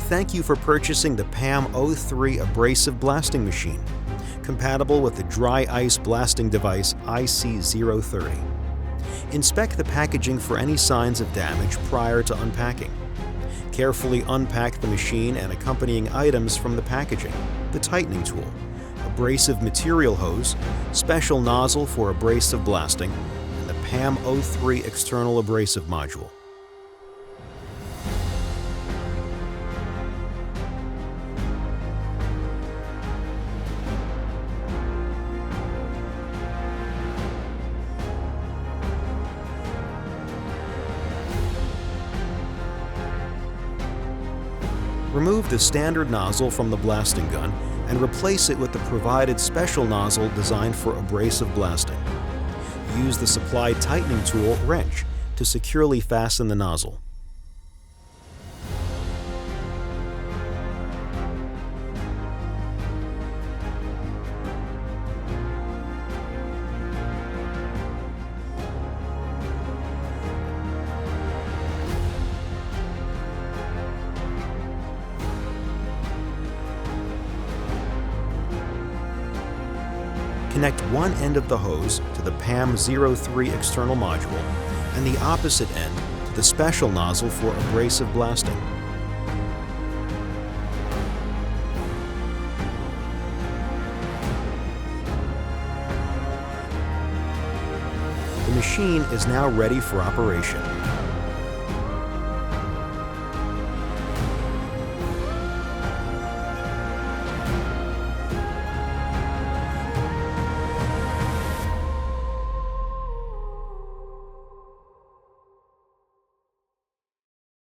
Thank you for purchasing the PAM 03 abrasive blasting machine, compatible with the dry ice blasting device IC030. Inspect the packaging for any signs of damage prior to unpacking. Carefully unpack the machine and accompanying items from the packaging: the tightening tool, abrasive material hose, special nozzle for abrasive blasting, and the PAM 03 external abrasive module. Remove the standard nozzle from the blasting gun and replace it with the provided special nozzle designed for abrasive blasting. Use the supplied tightening tool, wrench, to securely fasten the nozzle. Connect one end of the hose to the PAM 03 external module and the opposite end to the special nozzle for abrasive blasting. The machine is now ready for operation.